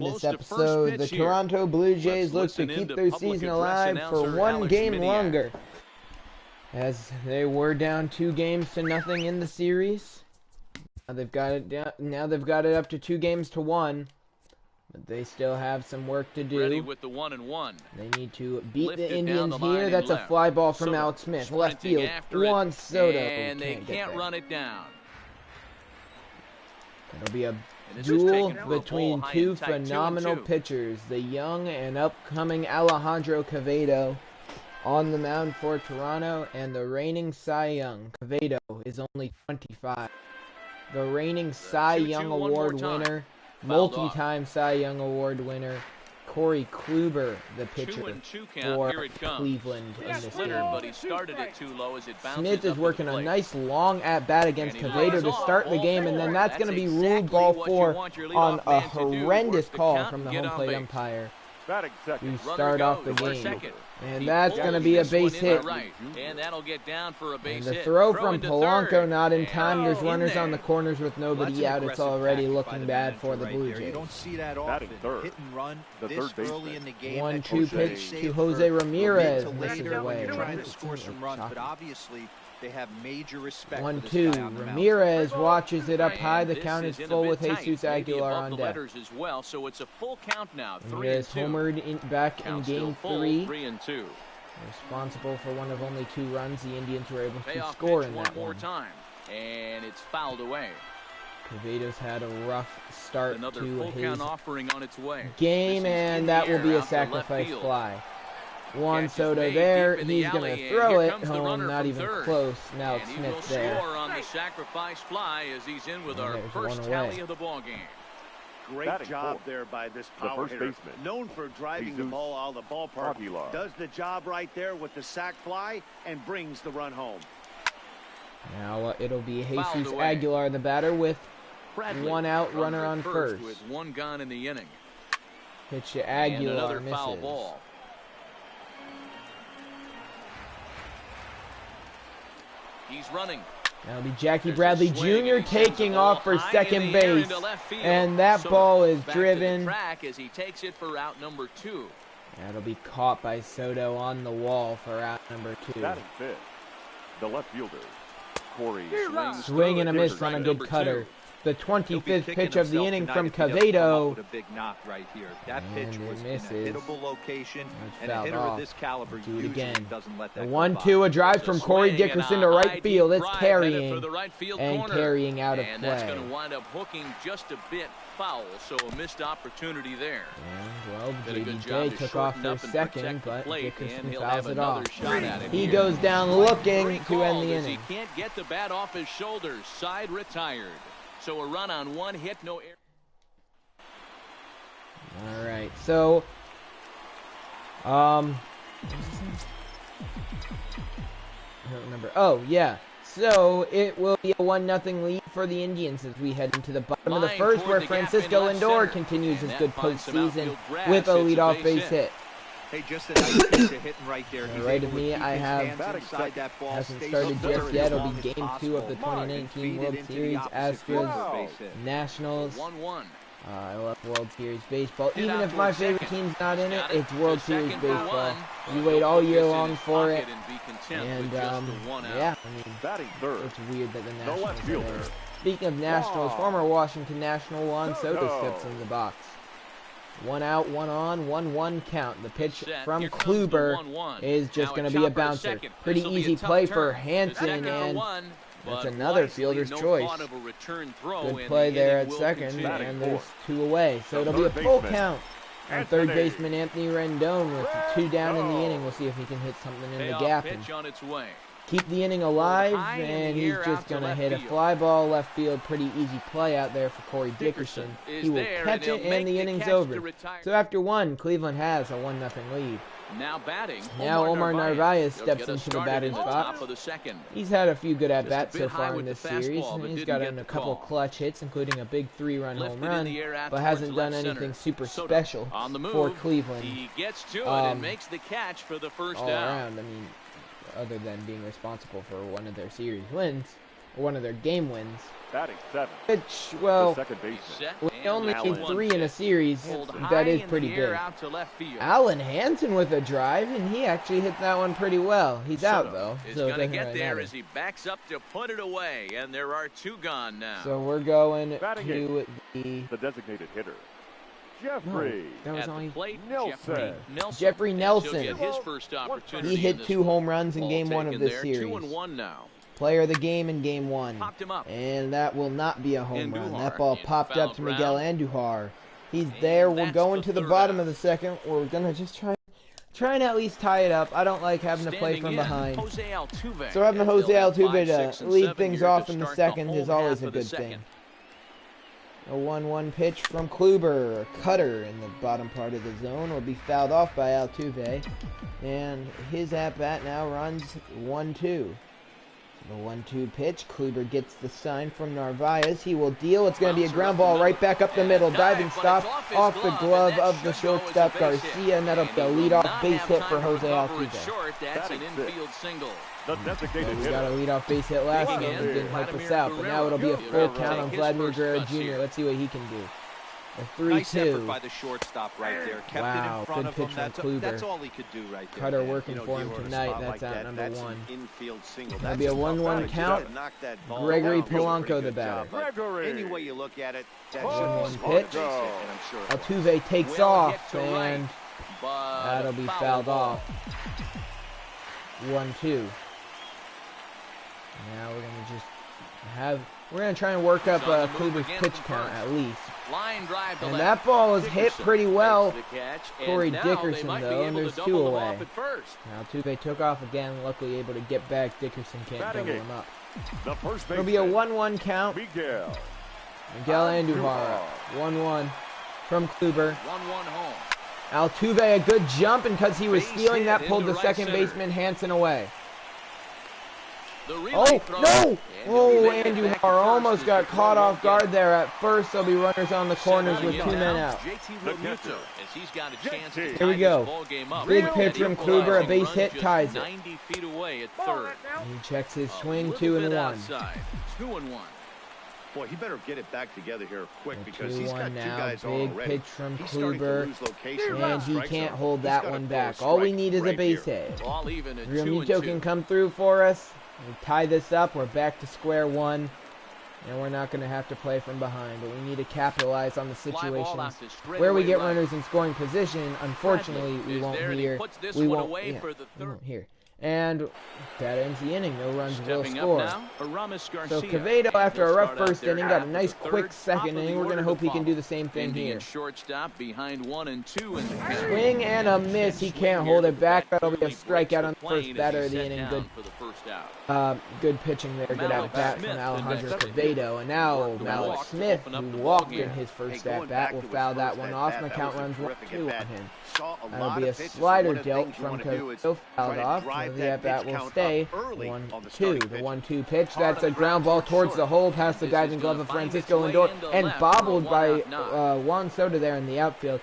In this episode, the Toronto Blue Jays look to keep their season alive for one game longer, as they were down 2-0 in the series. Now they've got it down. Now they've got it up to 2-1, but they still have some work to do. Ready with the 1-1. They need to beat the Indians here. That's a fly ball from Alex Smith, left field. Juan Soto, and they can't run it down. It'll be a duel between two phenomenal pitchers, the young and upcoming Alejandro Quevedo on the mound for Toronto, and the reigning Cy Young. Quevedo is only 25. The reigning Cy Young Award winner, multi-time Cy Young Award winner, Corey Kluber, the pitcher for Cleveland in this game. But he started it too low as it Smith is working a nice long at-bat against Quevedo to start the game, and then that's going to be ruled ball 4 on a horrendous call from the home plate umpire to start off the game. And that's going to be a base hit. And that'll get down for a base hit. And the throw from Polanco not in time. There's runners on the corners with nobody out. It's already looking bad for the Blue Jays. You don't see that often. Hit and run this early in the game. 1-2 pitch to Jose Ramirez. Misses away. Trying to score some runs, but obviously they have major respect. 1-2. Ramirez watches it up high. The count is full with Jesus Aguilar on deck. As well, so it's a full count now. Ramirez homered back in game 3. 3-2. Responsible for one of only 2 runs the Indians were able to score in that one. And it's fouled away. Quevedo's had a rough start Another to full his count offering on its way. game, and that will be a sacrifice fly. Juan Soto there, he's going to throw it home, not even close. Now it's Smith there. On the sacrifice fly as he's in with our first tally of the ball game. Great job there by this power hitter. Known for driving the ball out of the ballpark. Does the job right there with the sac fly and brings the run home. Now it'll be Jesus Aguilar, the batter, with one out, runner on first. With 1 gone in the inning. Pitch to Aguilar, another misses. Foul ball. He's running. That'll be Jackie Bradley Jr. taking off for second base, and that ball is driven. As he takes it for out number 2. That'll be caught by Soto on the wall for out number 2. That is fifth. The left fielder, Corey. Swing and a miss on a good cutter. The 25th pitch of the inning from Quevedo. And it misses. Location, and a hitter of this caliber do it again. The 1-2, a drive from Corey Dickerson to right field. It's carrying and carrying out of play. And that's going to wind up hooking just a bit foul, so a missed opportunity there. And, well, JDJ took off for a second, but Dickerson fouls it off. He goes down looking to end the inning. He can't get the bat off his shoulders. Side retired. So a run on 1 hit, no error. All right, so I don't remember. Oh yeah, so it will be a 1-0 lead for the Indians as we head into the bottom of the first, where Francisco Lindor continues his good postseason with a leadoff base hit. Hey, just a nice pitch to hitting right there. Right of me, I hasn't started just yet. It'll be Game 2 of the 2019 World Series, Astros, Nationals. 1-1. I love World Series baseball. Even if my favorite team's not in it, it's World Series baseball. You wait all year long for it. And, yeah, I mean, it's weird that the Nationals are there. Speaking of Nationals, former Washington National Juan Soto steps in the box. 1 out, 1 on, 1-1 count. The pitch from Kluber is just going to be a bouncer. Pretty easy play for Hansen, and that's another fielder's choice. Good play there at second, and there's 2 away. So it'll be a full count on third baseman Anthony Rendon with 2 down in the inning. We'll see if he can hit something in the gap and keep the inning alive, and he's just going to hit a fly ball left field. Pretty easy play out there for Corey Dickerson. He will catch it, and the inning's over. So after 1, Cleveland has a 1-0 lead. Now Omar Narvaez steps into the batting spot. He's had a few good at-bats so far in this series, and he's gotten a couple clutch hits, including a big 3-run home run, but hasn't done anything super special for Cleveland. All around, I mean, other than being responsible for one of their series wins. one of their game wins. Batting 7. Which, well, second baseman. we only Allen. need 3 in a series. Pulled That high is in pretty the air big. out to left field. Alan Hansen with a drive, and he actually hit that one pretty well. He's out, though. Is So it going to doesn't get really there matter. as he backs up to put it away, and there are 2 gone now. So we're going Batting to the designated hitter. Jeffrey. that was At the only plate, Nelson. Jeffrey Nelson. He'll get his first opportunity He in hit this 2 one. home runs in Ball game 1 of taken this there, series. 2-1 now. Player of the game in game 1. Popped him up. And that will not be a home run. That Andujar ball in popped foul up to Miguel ground. Andujar. He's there. We're that's going the to the third bottom out. of the second. We're going to just try and at least tie it up. I don't like having to play Standing from in, behind. Jose Altuve. So having As Jose they'll have Altuve 5, 6, to and lead 7 things here off to in the start second home is always half a of the good second. thing. A 1-1 pitch from Kluber. A cutter in the bottom part of the zone will be fouled off by Altuve. And his at-bat now runs 1-2. The 1-2 pitch. Kluber gets the sign from Narvaez. He will deal. It's going to be a ground ball right back up the middle. Diving stop off the glove of the shortstop Garcia. And that'll be a leadoff base hit for Jose Altuve. That's an infield single. The designated We hitter. got a leadoff base hit last Digging game. in, He didn't help us Vladimir out. But now it'll be a Guerrero. full count on His Vladimir first Guerrero cuts Jr. here. Let's see what he can do. A 3-2. Nice effort by the shortstop right there. Kept Wow, it in front good of him. pitch from That's Kluber. all he could do right there. Cutter man. working You know, for you him were in a tonight. spot That's like out that. number That's 1. an infield single. That'll be a 1-1 count. Knock that ball Gregory down. Really Polanco pretty the good batter. job, but Gregory. Any way you look at it, that Oh, should be 1-1 pitch. base hit, and I'm sure it was. Altuve takes Well off, hit to right, and but that'll be foul fouled ball. off. 1-2. Now we're gonna try and work up On the move Kluber's again pitch from count first. at least. Line drive to And left. that ball is hit Dickerson pretty well. makes the catch, and Corey now Dickerson, they might be though, and able there's to 2 double them away. off at first. Now Altuve took off again, luckily able to get back. Dickerson can't Batting double eight. him up. The first baseman. It'll be a 1-1 count. Miguel. Miguel Andujar. 1-1 from Kluber. 1-1 home. Altuve, a good jump, and because he was Base stealing hit that, pulled into the right second center. baseman Hansen away. The relay Oh, throw. no! And Oh, he'll make it back to Andujar first almost as got the caught throw off won't guard get. there. At first, there'll be runners on the corners with Setting 2 in men now, out. JT The Realmuto, catcher. as he's got a chance Here to we tie go. this ball game up. Big That pitch from equalizing Kluber, a base run hit just ties it. 90 feet away at third. He checks his A swing, little bit 2-1. outside. 2-1. Boy, he better get it back together here quick A because he's got 2-1 2 now. guys on Big already. pitch from He's starting to Kluber, lose location and on he strike can't zone. hold He's that gotta one throw a back. All we strike need is a right base here. hit. Ball even at Realmuto 2-2. can come through for us. We tie this up. We're back to square one. And we're not going to have to play from behind. But we need to capitalize on the Fly ball situations out to where we straightaway get right. runners in scoring position. Unfortunately, we is won't there, and he hear. puts this We one won't. away Yeah, for the we third. won't hear. And that ends the inning. No runs will Stepping score. up now, Aramis Garcia. So Quevedo, And after he'll a rough start out first there inning, got a after nice the quick third, second top of the inning. We're going order to hope he can follow. do the same thing Indian here. shortstop behind 1 and 2 in the count. Swing and a miss. He can't hold it back. That'll be a strikeout on the first batter of the inning. Good, For the first out. good pitching there. Good Malik at bat Smith, from the Alejandro next Quevedo. And now The Malik walk to Smith, open up who the walked ballgame. in his first Hey, at going bat, back will to his foul that first one at off. bat, And the that count was a runs terrific 1-2 at-bat. on him. Saw a That'll lot be a of pitches. slider One of the dealt things you from wanna do is Quevedo, try fouled to off. drive So the that at bat pitch will count up stay. early 1-2. on the starting The pitch. 1-2 pitch. Hard That's on a the ground ground ball towards towards the short. hole past the This diving is glove gonna of find Francisco its way Lindor into and left for a bobbled by one-out knock. Juan Soto there in the outfield.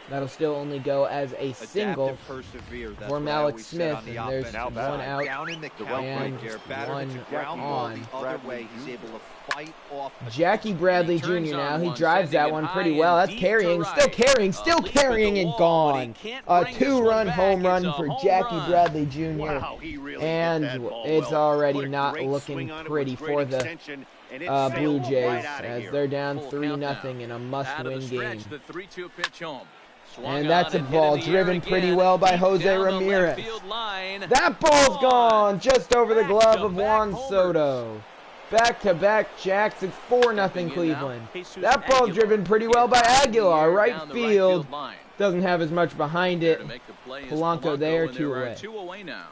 That'll still only go as a single Adaptive, persevere. That's for what I Malik always said Smith, on the and there's offensive one side. out Down in the count and right there. Batter one hits a ground ball on. the other way. He's able to fight off. Jackie Bradley He turns Jr. on now. He one, drives sending that it one high pretty and well. That's deep carrying, to still right. carrying, A still leap at the carrying and wall, but he gone. can't A bring this one two-run back. home It's run a for home Jackie run. Bradley Jr. Wow, he really And hit that ball it's well. already Put a not great looking swing on it pretty with for great the extension, and it Blue sailed Jays right outta as here. they're down Full 3-0 count now. in a Out of the must-win stretch, game. the 3-2 pitch home. Swung And that's on a and ball hit in the air driven pretty again, well by deep Jose down the left Ramirez. field line. That ball's gone just over the glove of Back-to-back Juan homers. Soto. Back-to-back jacks. It's 4-0 Stepping in Cleveland. now, Jesus That ball's Aguilar. driven pretty well by Hit high in the Aguilar. air Right down the field. line. Doesn't have as much behind There it. to make the play is Polanco there, and there are 2 away. 2 away now.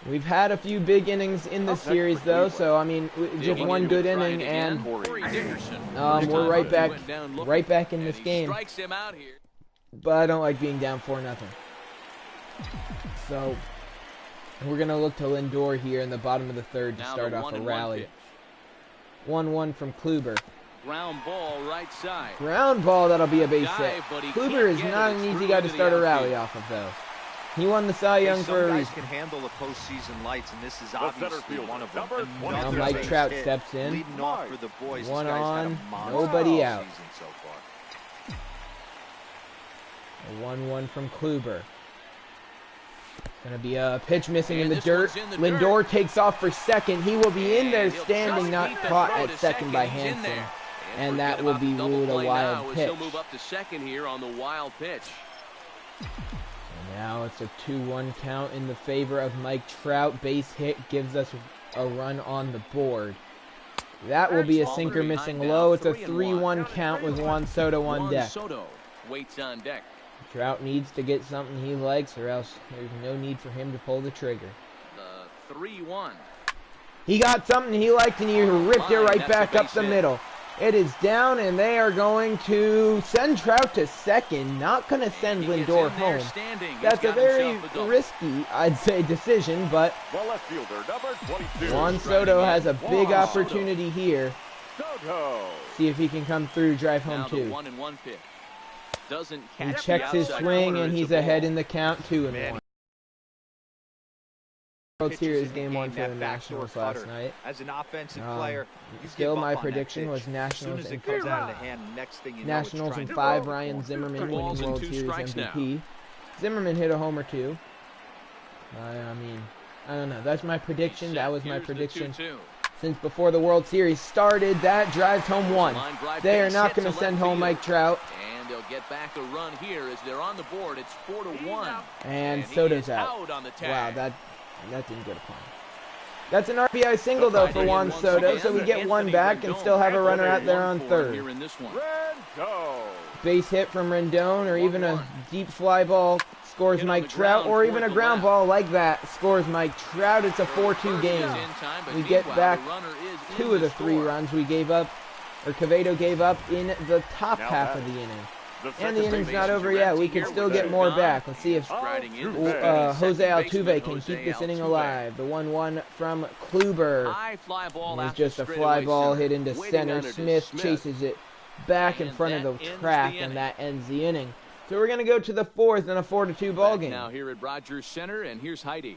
We've had a few big innings in this series, though, so, I mean, just Digging one in good to try inning, it and again, Corey Dickerson. we're right back, Went down looking, right back in and this he game. strikes him out here. But I don't like being down 4-0. So, we're going to look to Lindor here in the bottom of the third to Now start the off a 1-1 rally. pitch. 1-1 from Kluber. Ground ball right side. Ground ball, that'll be a base Dive, hit. but he Kluber can't is get not it. an It's easy through guy to into the start a rally outfield. off of, though. He won the Cy Young for a reason. Some guys can handle the postseason lights, and this is obviously one of them. Now Mike Trout steps in. Leading off for the boys. One on, nobody out. So far. A 1-1 from Kluber. Gonna be a pitch missing in the dirt. Lindor takes off for second. He will be in there standing, not caught at second by Hansen. And that will be ruled a wild pitch. He'll move up to second here on the wild pitch. And now it's a 2-1 count in the favor of Mike Trout. Base hit gives us a run on the board. That will be a sinker missing low. It's a 3-1 count with Juan Soto on deck. Soto waits on deck. Trout needs to get something he likes, or else there's no need for him to pull the trigger. The 3-1. He got something he liked, and he ripped it right back up the middle. It is down, and they are going to send Trout to second. Not going to send Lindor home. That's a very risky, I'd say, decision, but Juan Soto has a big opportunity here. See if he can come through, drive home two. He checks his swing, and he's ahead in the count, 2-1. World Series game 1 for the Nationals last night. As an offensive player, still my prediction was Nationals in 5. Nationals in 5. Ryan Zimmerman winning World Series MVP. Zimmerman hit a home or two. I mean, I don't know. That's my prediction. That was my prediction since before the World Series started. That drives home 1. They are not going to send home Mike Trout. And they'll get back a run here as they're on the board. It's 4-1. And Soto's out. Wow, that didn't get a plan. That's an RBI single, though, for Juan Soto, so we get one back and still have a runner out there on third. Base hit from Rendon, or even a deep fly ball scores Mike Trout, or even a ground ball like that scores Mike Trout. It's a 4-2 game. We get back 2 of the 3 runs we gave up, or Quevedo gave up in the top half of the inning. And the inning's not over yet. We can still get more back. Let's see if Jose Altuve can keep this inning alive. The 1-1 from Kluber. It's just a fly ball hit into center. Smith chases it back in front of the track, and that ends the inning. So we're going to go to the 4th in a 4-2 ball game. Now here at Rogers Center, and here's Heidi.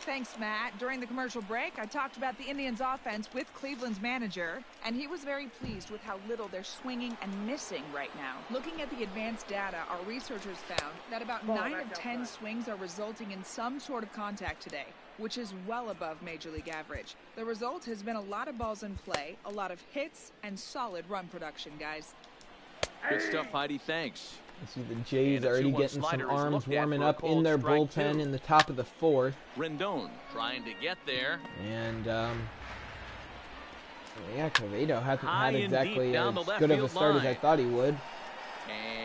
Thanks, Matt. During the commercial break, I talked about the Indians' offense with Cleveland's manager, and he was very pleased with how little they're swinging and missing right now. Looking at the advanced data, our researchers found that about 9 of 10 swings are resulting in some sort of contact today, which is well above Major League average. The result has been a lot of balls in play, a lot of hits, and solid run production, guys. Good stuff, Heidi. Thanks. You see the Jays already getting some arms warming up in their bullpen in the top of the 4th. Rendon trying to get there. And, yeah, Quevedo hasn't had exactly as good of a start as I thought he would.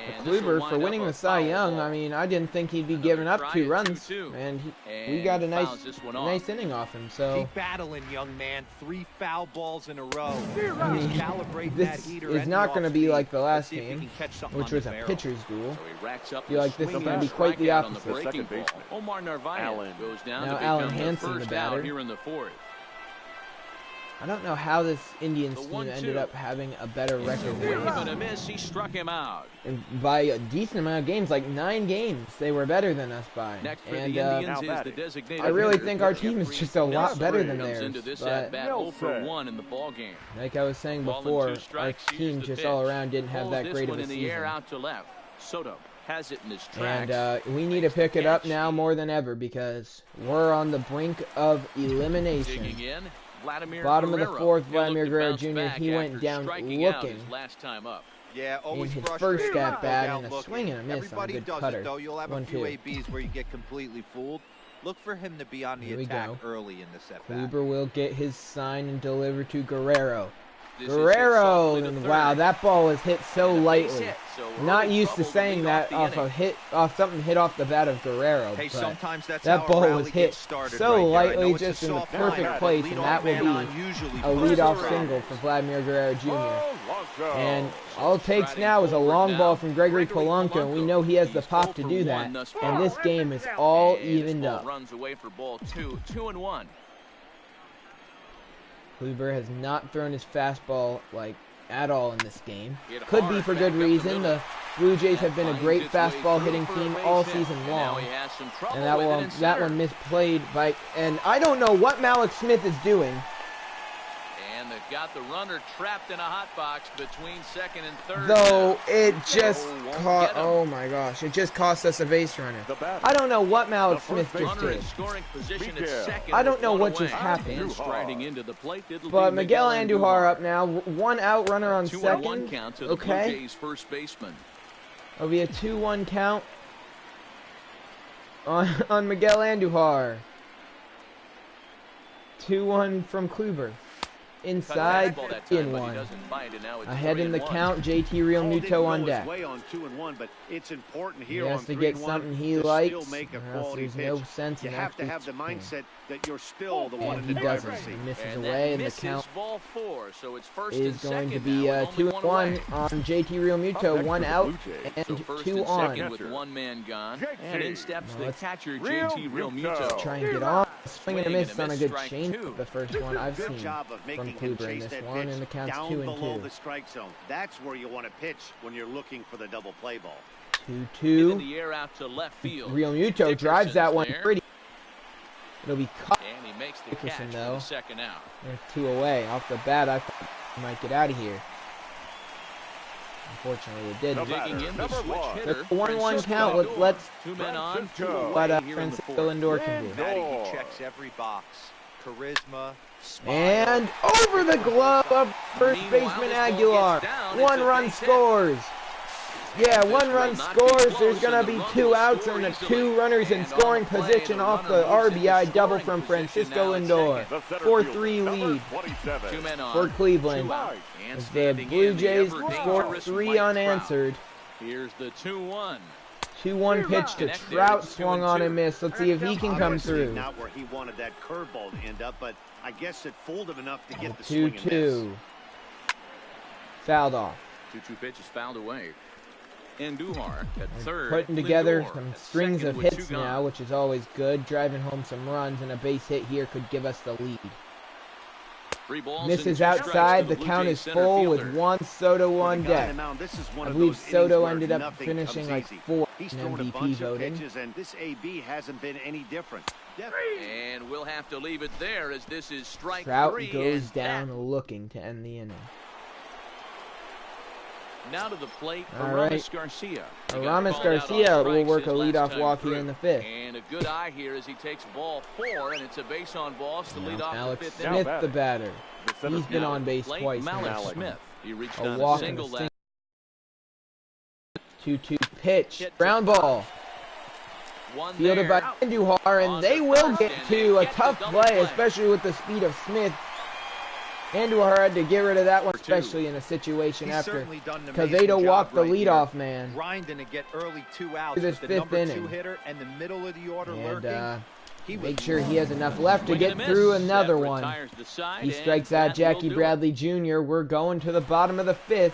But Kluber, for winning the Cy Young, I mean, I didn't think he'd be giving up 2 runs. And we got a nice inning off him, so. Keep battling, young man. 3 foul balls in a row. I mean, this is not going to be like the last game, which was a pitcher's duel. I feel like this is going to be quite the opposite. Omar Narvaez goes down now Alan Hansen, the batter. Here in the 4th. I don't know how this Indians team ended up having a better record than us. He struck him out. And by a decent amount of games, like 9 games, they were better than us by. And I really think our team is just a lot better than theirs. But like I was saying before, our team just all around didn't have that great of a season. Soto has it in his tracks. And we need to pick it up now more than ever because we're on the brink of elimination. Bottom of the 4th, Vladimir Guerrero Jr., he went down looking Yeah, in his first at bat and a swing and a miss on a good cutter. Though you'll have a few ABs where you get completely fooled. Look for him to be on the attack early in this at bat. Kluber will get his sign and deliver to Guerrero. Guerrero, and wow, that ball was hit so lightly. Not used to saying that off something hit off the bat of Guerrero, but that ball was hit so lightly, just in the perfect place, and that will be a leadoff single for Vladimir Guerrero Jr. And all it takes now is a long ball from Gregory Polanco, and we know he has the pop to do that. And this game is all evened up. Runs away for ball 2, 2-1. Kluber has not thrown his fastball, like, at all in this game. Could be for good reason. The Blue Jays have been a great fastball hitting team all season long. And that one misplayed by, and I don't know what Malik Smith is doing. And they've got the runner trapped in a hot box between second and third. Though it just cost, oh my gosh, it just cost us a base runner. I don't know what Malik Smith just did. I don't know what just happened. But Miguel Andujar up now, 1 out, runner on second. Okay. It'll be a 2-1 count on Miguel Andujar. 2-1 from Kluber. Inside, in 1. Ahead in the count, JT Real Muto on deck. He has to get something he likes, or else there's no sense in actually swinging. And he doesn't. He misses away, and the count is going to be 2-1 on JT Real Muto, 1 out, and 2 on. With 1 man gone, and in steps the catcher, JT Real Muto. Try and get on. Swing and a miss on a good change. The first one I've seen from Kluber in this one, and the count's 2-2. The strike zone. That's where you want to pitch when you're looking for the double play ball. 2-2. The air out to left field. Real Muto drives that one pretty. It'll be caught. And he makes the catch for the second out. They're 2 away. Off the bat, I thought he might get out of here. Unfortunately, it didn't. It's a 1-1 count. Let's what Francisco Lindor can do. He checks every box. Charisma, smile. And over the glove of first baseman Aguilar. 1 run scores. Yeah, 1 run scores. There's going to be 2 outs and the 2 runners in scoring position off the RBI double from Francisco Lindor. 4-3 lead for Cleveland. As the Blue Jays scored 3 unanswered. Here's the 2-1. 2-1 pitch to Trout, swung on and missed. Let's see if he can come through. Not where he wanted that curveball to end up, but I guess it fooled him enough to get the swing and miss. 2-2. Fouled off. 2-2 pitch is fouled away. Andujar at third. Putting together some strings of hits now, which is always good. Driving home some runs, and a base hit here could give us the lead. Misses outside. The count is full with 1 Soto on deck. I believe Soto ended up finishing like 4th in MVP voting. And this AB hasn't been any different. And we'll have to leave it there as this is strike 3. Trout goes down looking to end the inning. Now to the plate, Aramis Garcia. Aramis Garcia will work a leadoff walk here in the 5th. And a good eye here as he takes ball 4, and it's a base on balls to lead off Alex the 5th inning. Smith, the batter. He's been on base twice now. Smith. He reached A on walk a and single a single. 2-2 pitch. Ground ball. Fielded by Andujar, and they will get to a tough play, especially with the speed of Smith. Andujar had to get rid of that one, especially in a situation after Cazado walked the leadoff man. Grinding to get early 2 outs. This the 5th number 2 inning. hitter and the middle of the order And lurking. make sure he has enough left to get through another one. He strikes out Jackie Bradley Jr. We're going to the bottom of the 5th.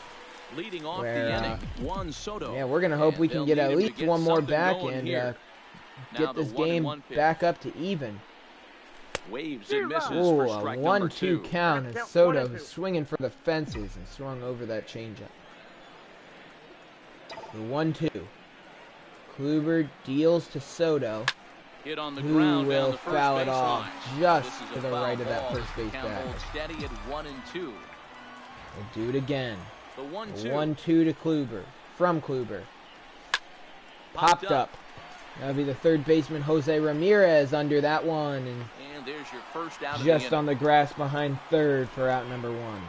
Leading off the inning, Juan Soto. Yeah, we're going to hope we can get at least 1 more back and get this game back up to even. Waves and misses Ooh, for a strike number 2. 1-2 count, and Soto swinging for the fences and swung over that changeup. The 1-2. Kluber deals to Soto, Hit on the who ground will down the first foul it base off line. just This is to a the foul right of that ball. first base Count batter. holds steady at 1-2. We'll do it again. The 1-2. 1-2 to Kluber, from Kluber. Popped up. That'll be the third baseman, Jose Ramirez, under that one. And there's your first out of just the on the grass behind third for out number 1.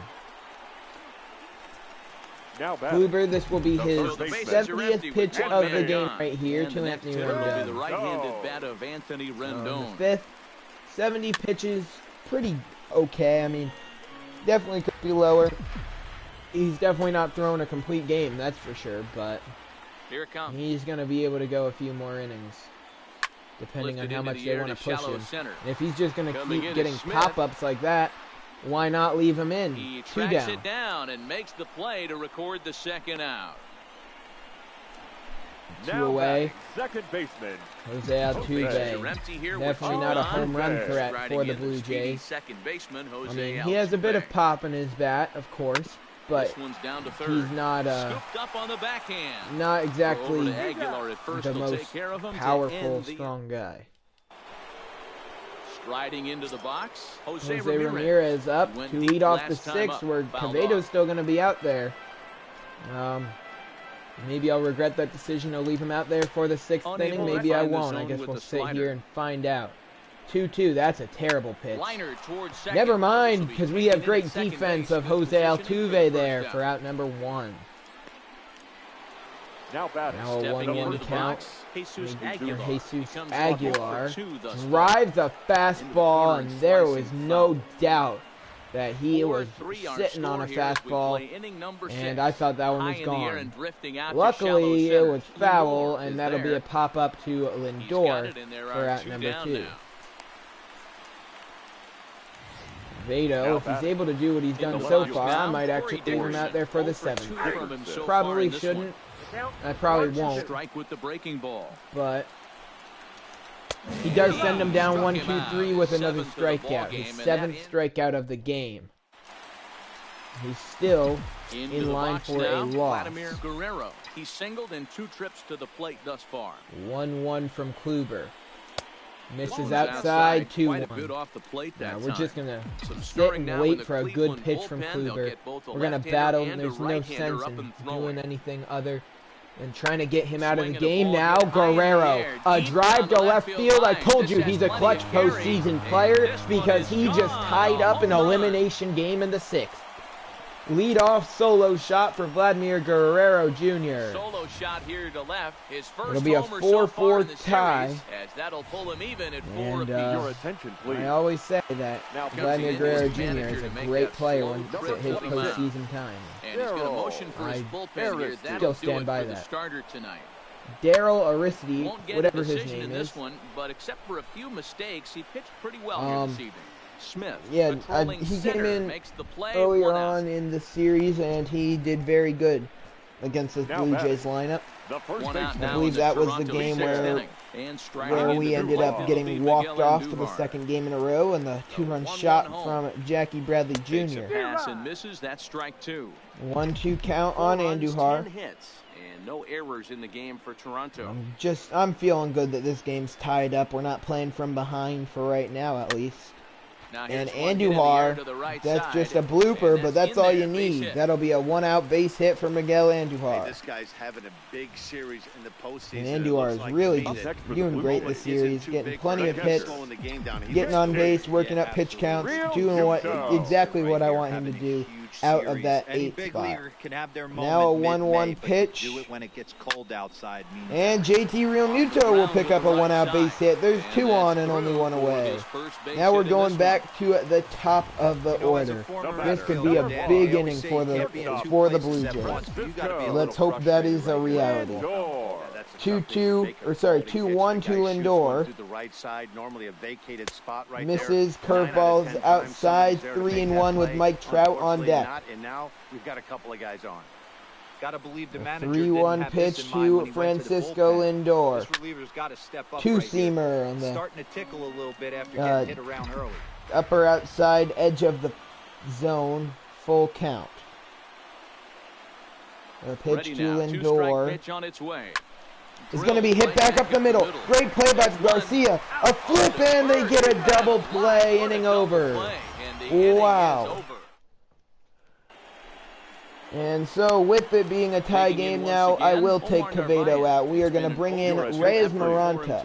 Now Kluber, this will be his So the bases are 70th empty pitch with of one the man game gone. right here And to the next Anthony hitter will be the Rendon. right-handed bat of Anthony Rendon. The 5th, 70 pitches, pretty okay. I mean, definitely could be lower. He's definitely not throwing a complete game, that's for sure, but Here it comes. he's going to be able to go a few more innings, depending on Lifted how into much the they air want to to push shallow him. center. And if he's just going to Coming keep in getting is Smith. pop-ups like that, why not leave him in? He 2 tracks down. it down and makes the play to record the second out. 2 Now away. second baseman. Jose Altuve. Definitely not a home run threat for the Blue Jays. Second baseman, I Jose mean, he has a bit of Altuve. pop in his bat, of course. but down to third. He's not up on the backhand. not exactly the most powerful, strong guy. Striding into the box, Jose Ramirez up to lead off the sixth, where Quevedo's still going to be out there. Maybe I'll regret that decision. I'll leave him out there for the sixth inning. Maybe I won't. I guess we'll sit here and find out. 2-2. That's a terrible pitch. Never mind, because we have great defense of Jose Altuve there for out number 1. Now a 1-1 count. Jesus Aguilar drives a fastball, and there was no doubt that he was sitting on a fastball, and I thought that one was gone. Luckily, it was foul, and that'll be a pop-up to Lindor for out number 2. Quevedo, if he's able to do what he's done so far, I might actually leave him out there for the 7th. Probably shouldn't. I probably won't. But he does send him down 1-2-3 with another strikeout. His 7th strikeout of the game. He's still in line for a loss. He's singled in 2 trips to the plate thus far. 1-1 from Kluber. Misses outside, 2-1. We're just going to sit and wait for a good pitch from Kluber. We're going to battle. There's no sense in doing anything other than trying to get him out of the game now. Guerrero, a drive to left field. I told you he's a clutch postseason player because he just tied up an elimination game in the 6th. Lead-off solo shot for Vladimir Guerrero Jr. Solo shot here to left. His first It'll be a 4-4 tie. As that'll pull him even at 4 and your attention, please. I always say that Vladimir Guerrero Jr. is a great player when it hits postseason time. And he's going to motion for his bullpen here. Still stand by that. Starter tonight. Daryl Aristi, whatever his name is. This one, but except for a few mistakes, he pitched pretty well here this evening. Smith, yeah, he came in earlier on in the series, and he did very good against the Blue Jays lineup. I believe that was the game where we ended up getting walked off for the 2nd game in a row, and the 2-run shot from Jackie Bradley Jr. Pass and misses. That's strike 2. 1-2 count on Andujar. And no errors in the game for Toronto. I'm feeling good that this game's tied up. We're not playing from behind for right now, at least. And Andujar, that's just a blooper, but that's all you need. That'll be a 1-out base hit for Miguel Andujar. Hey, this guy's having a big series in the postseason. And Andujar is really doing great this series, getting plenty of hits, getting on base, working up pitch counts, doing exactly what I want him to do out of that 8th spot. Now a 1-1 pitch. And JT Realmuto will pick up a 1-out base hit. There's 2 on and only 1 away. Now we're going back to the top of the order. This could be a big inning for the Blue Jays. Let's hope that is a reality. 2-1 to Lindor. Misses, curveballs outside, 3-1 with Mike Trout on deck. And now we've got a couple of guys on. Gotta believe the manager 3-1 pitch to Francisco Lindor. 2-seamer on the starting to tickle a little bit after getting hit around early. Upper outside edge of the zone, full count. A pitch to Lindor. Is going to be hit back up the middle. Great play by Garcia. A flip, and they get a double play. Inning over. Wow. And so, with it being a tie game now, I will take Quevedo out. We are going to bring in Reyes Maranta.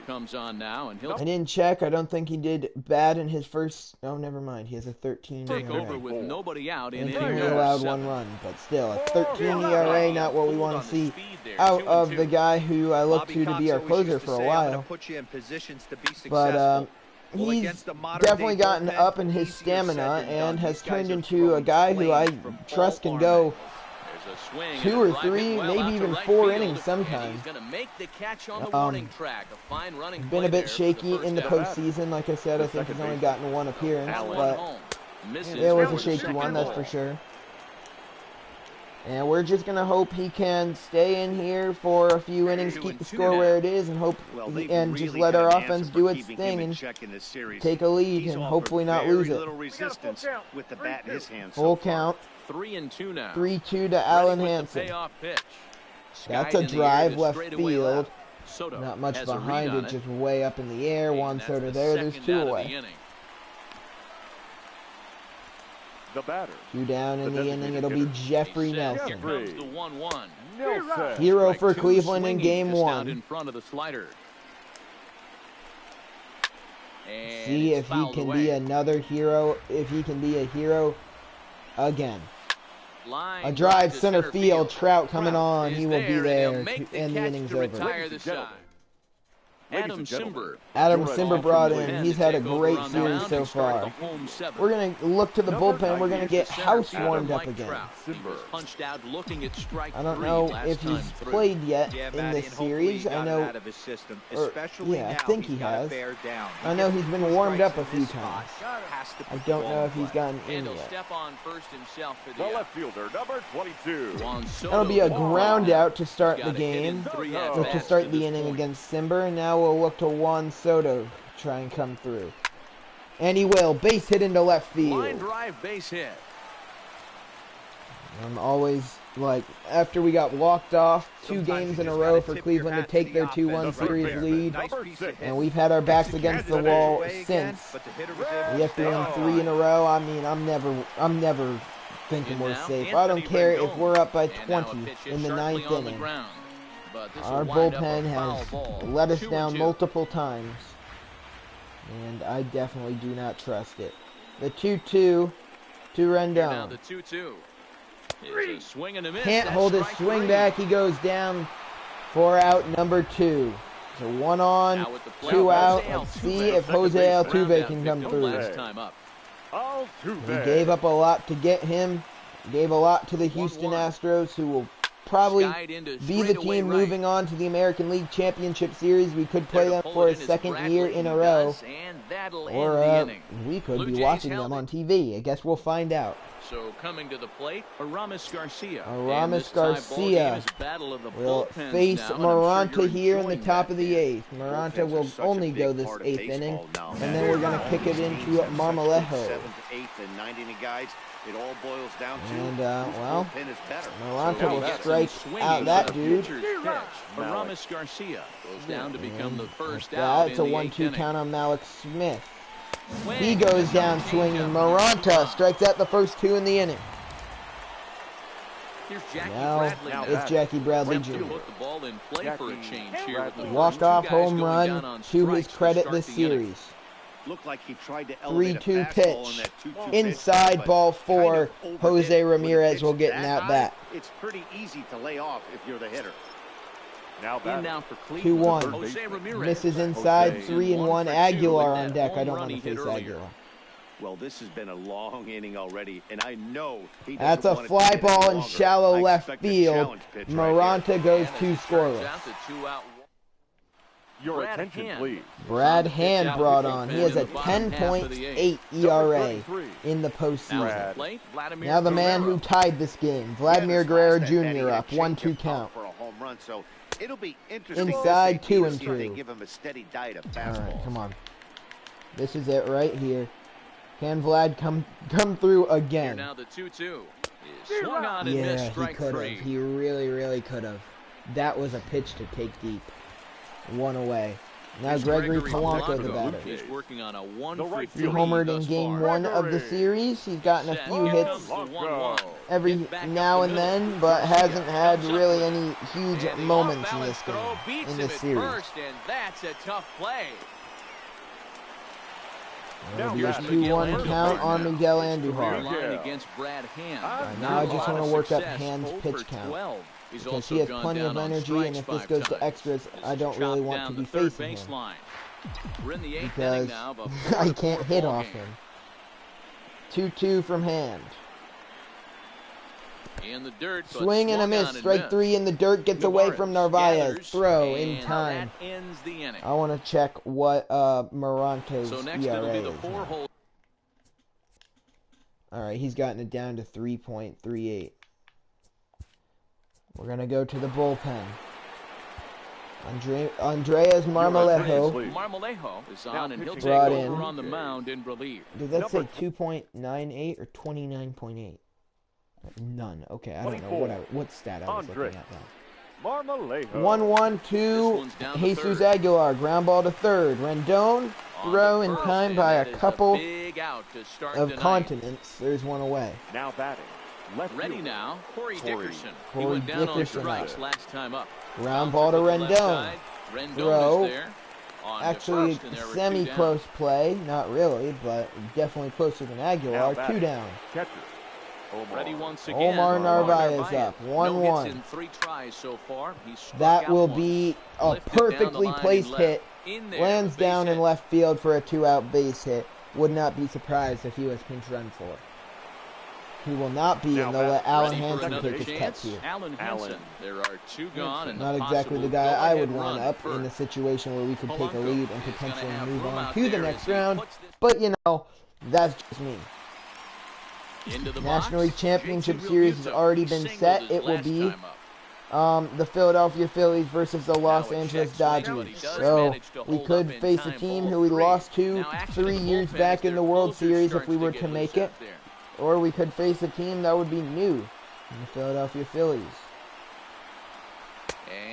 Comes on now, and I didn't check. I don't think he did bad in his first. Oh, never mind. He has a 13 ERA. With nobody out, and he only allowed 1 run, but still, a 13 ERA, not what we want to see out of the guy who I look to be our closer for a while. But he's definitely gotten up in his stamina and has turned into a guy who I trust can go 2 or 3, maybe even 4 innings sometimes. Been a bit shaky in the postseason. Like I said, I think he's only gotten 1 appearance, but it was a shaky one, that's for sure. And we're just going to hope he can stay in here for a few innings, keep the score where it is, and and just let our offense do its thing and take a lead and hopefully not lose it. Full count. 3-2 now. 3-2 to Alan Hansen. That's a drive left field. Not much behind it, just way up in the air. Juan Soto there. There's 2 away. The batter. 2 down in the inning. It'll be Jeffrey Nelson. Here comes the 1-1. Hero for Cleveland in game 1. In front of the slider. See if he can be another hero. If he can be a hero again. A drive center field. Trout coming on. He will be there, and the inning's over. Adam Simber. Adam Simber brought in. He's had a great series so far. We're going to look to the bullpen. We're going to get House warmed up again. I don't know if he's played yet in this series. I know, I think he has. I know he's been warmed up a few times. I don't know if he's gotten in yet. The left fielder, number 22. That'll be a ground out to start the game, to start the inning against Simber, and now we'll look to Juan Soto try and come through. And he will. Base hit into left field. Line drive, base hit. I'm always, like, after we got walked off 2 games in a row for Cleveland to take their 2-1 series lead, and we've had our backs against the wall since. We have to win 3 in a row. I mean, I'm never thinking we're safe. I don't care if we're up by 20 in the 9th inning. Our bullpen has let us down multiple times, and I definitely do not trust it. The 2-2 to Rendon. Can't hold his swing back. He goes down for out number 2. So 1 on, 2 out. Let's see if Jose Altuve can come through. We gave up a lot to get him. Gave a lot to the Houston Astros, who will probably be the team moving on to the American League Championship Series. We could play them for a 2nd year in a row, or we could be watching them on TV. I guess we'll find out. So coming to the plate, Aramis Garcia. Aramis Garcia will face Maranta here in the top of the 8th. Maranta will only go this 8th inning, and then we're going to kick it into Marmolejo. It all boils down to and, well, Maranta will strike out that dude. Aramis Garcia goes down to become the first out. That's a 1-2 count on Malik Smith. He goes down swinging. Maranta strikes out the first 2 in the inning. Now it's Jackie Bradley Jr. Walk-off home run to his credit this series. 3-2 pitch. Inside ball 4. Jose Ramirez will get an at-bat. It's pretty easy to lay off if you're the hitter. Now for 2-1. Misses inside. 3-1. Aguilar on deck. I don't want to face Aguilar. Well, this has been a long inning already, and I know he that's a fly ball in shallow left field. Maranta goes 2 scoreless. Your attention, please. Brad Hand brought on. He has a 10.8 ERA in the postseason. Now the man who tied this game, Vladimir Guerrero Jr. up, 1-2 count. Inside 2-2. All right, come on. This is it right here. Can Vlad come through again? Now the 2-2. Yeah, he could have. He really could have. That was a pitch to take deep. 1 away. Now Gregory Polanco, the batter. He's working on a 150. He homered in game 1 of the series. He's gotten a few hits every now and then, but hasn't had really any huge moments in this game, in this series. And that's a tough play. There's a 2-1 count on Miguel Andujar. Now I just want to work up Hand's pitch count, because he has plenty of energy, and if this goes to extras, I don't really want to be facing him, because I can't hit off him. 2-2 from Hand. Swing and a miss. Strike 3 in the dirt. Gets away from Narvaez. Throw in time. I want to check what Maranto's ERA is. Alright, he's gotten it down to 3.38. We're going to go to the bullpen. Andreas Marmolejo. Marmolejo is on, and he'll take brought over in. on the mound in relief. Did that say 2.98 or 29.8? None. Okay, I don't know what stat I was looking at now. Marmolejo. 1-1 to Jesus Aguilar. Ground ball to third. Rendon throw in time by a couple of continents. There's one away. Now batting. Left Ready fielder. now, Corey Dickerson. He Corey went down Dickerson on strikes last time up. Ground ball to Rendon. Throw. Actually, semi-close play. Not really, but definitely closer than Aguilar. 2 down. Catcher. Ready once again. Omar Narvaez up. 1-1. So far. That will be a perfectly placed hit. Lands down in left field for a 2-out base hit. Would not be surprised if he was pinch run for. He will not be, and they'll let Alan Hansen take his cuts here. Alan Hansen. There are 2 gone. And not exactly the guy I would line up in a situation where we could take a lead and potentially move on to the next round. But, you know, that's just me. National League Championship Series has already been set. It will be the Philadelphia Phillies versus the Los Angeles Dodgers. So we could face a team who we lost to 3 years back in the World Series if we were to make it. Or we could face a team that would be new in the Philadelphia Phillies.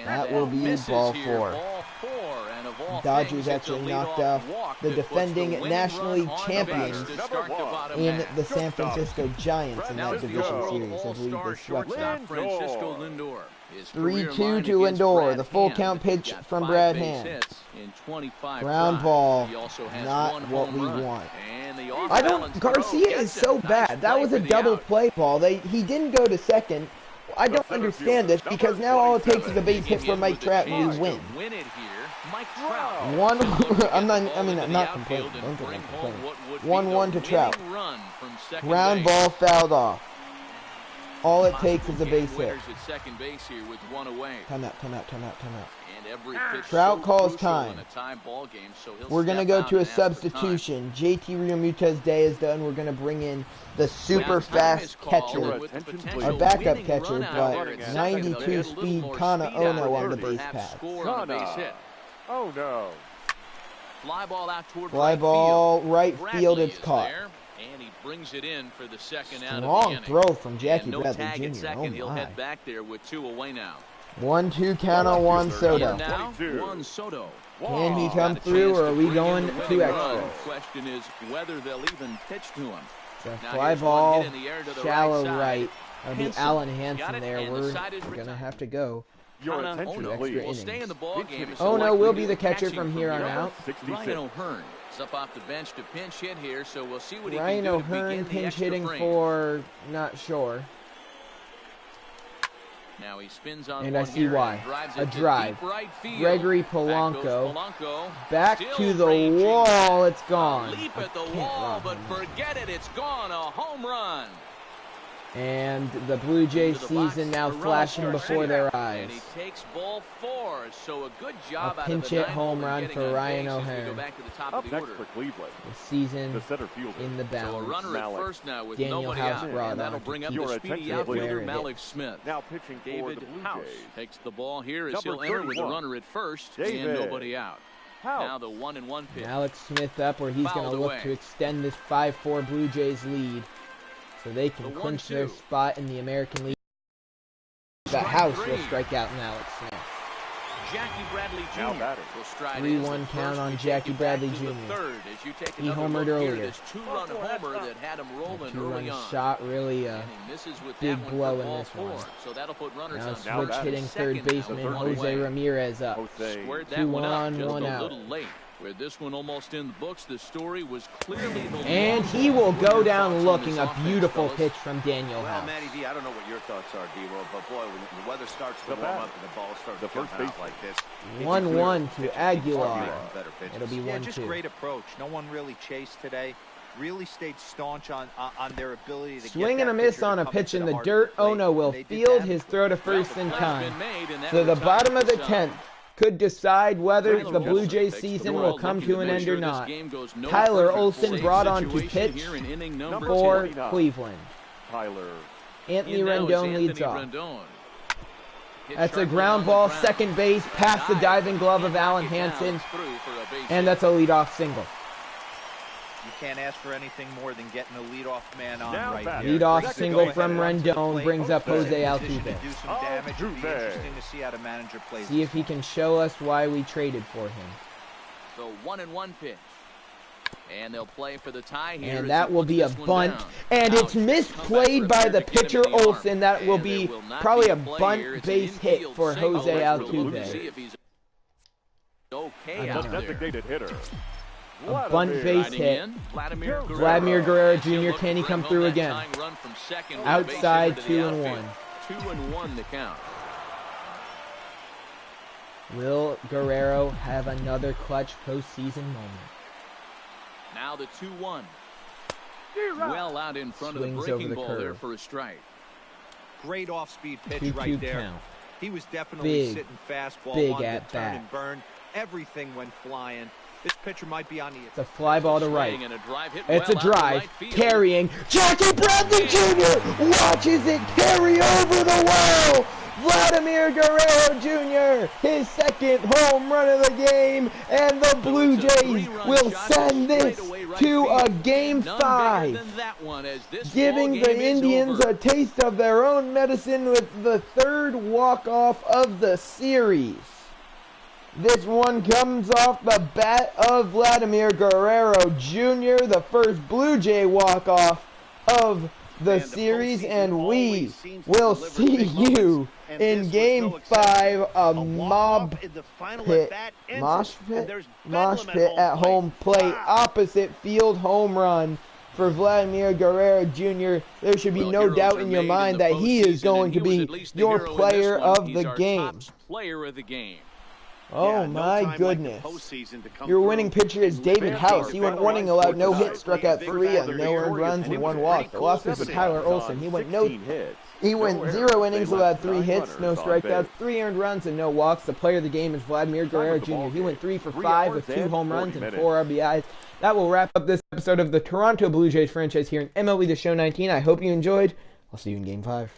That will be ball 4. Dodgers actually knocked off the defending National League champions in the San Francisco Giants in that division series. I believe they swept them. 3-2 to Lindor. The full count pitch from Brad Hand. Ground ball. Not what we want. Garcia is so bad. That was a double play ball. He didn't go to second. I don't understand this because now all it takes is a base hit for Mike Trout and we win. I'm not complaining. Don't get me complaining. 1-1 to Trout. Ground ball fouled off. All it takes is a base hit. Time out. Trout calls time. We're going to go to a substitution. JT Realmuto's day is done. We're going to bring in the super fast catcher. Our backup catcher, but 92 speed Kana Ono on the base pass. Oh no. Fly ball right field, it's caught. And he brings it in for the second out of the Long inning. throw from Jackie no Bradley tag Jr. At second. Oh He'll my. head back there with 2 away now. 1-2 count on Juan Soto. Now, Juan Soto. Can he come through, or are we going to extras? Question is whether they'll even pitch to him. So fly ball, shallow right. That'll be Alan Hansen there. We're going to have to go. Your attention, please. Will stay in the ball game. Ono will be the catcher from here on out. Ryan O'Hearn is up off the bench to pinch hit here, so we'll see what he Ryan can do O'Hearn to begin pinch the hitting extra for not sure. Now he spins on and I see why. A drive. Right Gregory Polanco. Back to the wall. It's gone. Leap at the wall, but forget it. It's gone. A home run. And the Blue Jays season now flashing before their eyes. And he takes ball 4, so a good job a pinch hit home run for Ryan O'Hearn. Up next for Cleveland. The season the center fielder. In the balance. So a runner at first now with Daniel nobody House out, brought and that'll on bring up to the speedy outfielder Malik it. Smith. Now pitching for David the Blue House Jays. takes the ball here as Number he'll enter 31. with a runner at first David and nobody out. House. Now the 1-1 pitch. Alex Smith up where he's going to look to extend this 5-4 Blue Jays lead. So they can clinch their spot in the American League. The House will strike out in Alex Smith. Jackie Bradley Jr. will stride 3-1 count on Jackie Bradley Jr. He homered earlier. Two-run homer that had him rolling early on. Shot really a big blow in this one. So that'll put runners now on switch hitting third baseman Jose Ramirez up. 2-1, 1 out. A little late. Where this one almost in the books, the story was clearly the and he will go down looking a beautiful pitch from Daniel House. Well, Matty V, I don't know what your thoughts are, D-Roll, but boy, when the weather starts to warm up and the ball starts to come out like this. 1-1 to Aguilar. It'll be 1-2. Just great approach. No one really chased today. Really stayed staunch on their ability to swing and a miss on a pitch in the dirt. Ono will field his throw to first in time. So the bottom of the 10th could decide whether the Blue Jays season will come to an end or not. Tyler Olson brought on to pitch for Cleveland. Tyler. Anthony Rendon leads off. That's a ground ball, second base, past the diving glove of Alan Hansen, and that's a leadoff single. You can't ask for anything more than getting a leadoff man on right there. Leadoff single from Rendon brings up Jose Altuve. Do some damage. It'll be interesting to see how the manager plays. See if he can show us why we traded for him. So 1-1 pitch. And they'll play for the tie here. And that will be a bunt. And it's misplayed by the pitcher, Olsen. That will be probably a bunt base hit for Jose Altuve. Designated hitter. A bunt base hit. Vladimir Guerrero Jr. Can he come through again? Outside, 2-1. 2-1 the count. Will Guerrero have another clutch postseason moment? Now the 2-1. Well out in front of the breaking ball there for a strike. Great off-speed pitch right there. Count. He was definitely sitting fastball on the turn and burn. Everything went flying. This pitcher might be on the... It's a fly ball to right. It's a drive. Carrying. Jackie Bradley Jr. watches it carry over the wall. Vladimir Guerrero Jr. his second home run of the game, and the Blue Jays will send this to a Game 5, giving the Indians a taste of their own medicine with the third walk-off of the series. This one comes off the bat of Vladimir Guerrero Jr., the first Blue Jay walk-off of the series, and we will see you in Game 5, a mosh pit at home plate, opposite field home run for Vladimir Guerrero Jr. There should be no doubt in your mind that he is going to be your player of the game. Oh my goodness. Your winning pitcher is David House. He went 1 inning, allowed no hits, struck out 3 on no earned runs and 1 walk. The loss was to Tyler Olsen. He went 0 innings, allowed 3 hits, no strikeouts, 3 earned runs and no walks. The player of the game is Vladimir Guerrero Jr. He went 3 for 5 with 2 home runs and 4 RBIs. That will wrap up this episode of the Toronto Blue Jays franchise here in MLB The Show 19. I hope you enjoyed. I'll see you in Game 5.